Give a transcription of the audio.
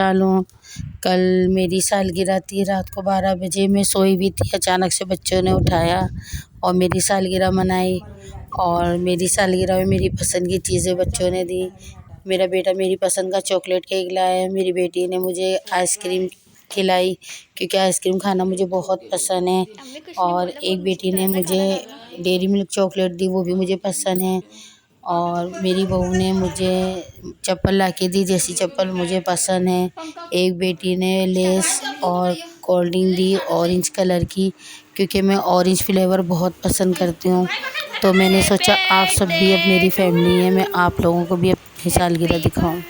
डालूँ। कल मेरी सालगिरह थी, रात को 12 बजे मैं सोई हुई थी, अचानक से बच्चों ने उठाया और मेरी सालगिरह मनाई। और मेरी सालगिरह में मेरी पसंद की चीज़ें बच्चों ने दी। मेरा बेटा मेरी पसंद का चॉकलेट केक लाया है, मेरी बेटी ने मुझे आइसक्रीम खिलाई क्योंकि आइसक्रीम खाना मुझे बहुत पसंद है। और एक बेटी ने मुझे डेयरी मिल्क चॉकलेट दी, वो भी मुझे पसंद है। और मेरी बहू ने मुझे चप्पल ला के दी, जैसी चप्पल मुझे पसंद है। एक बेटी ने लेस और cold drink the orange colour की, क्योंकि मैं ऑरेंज फ्लेवर बहुत पसंद करती हूँ। तो मैंने सोचा आप सब भी अब मेरी फैमिली है, मैं आप लोगों को भी अपनी सालगिरह दिखाऊँ।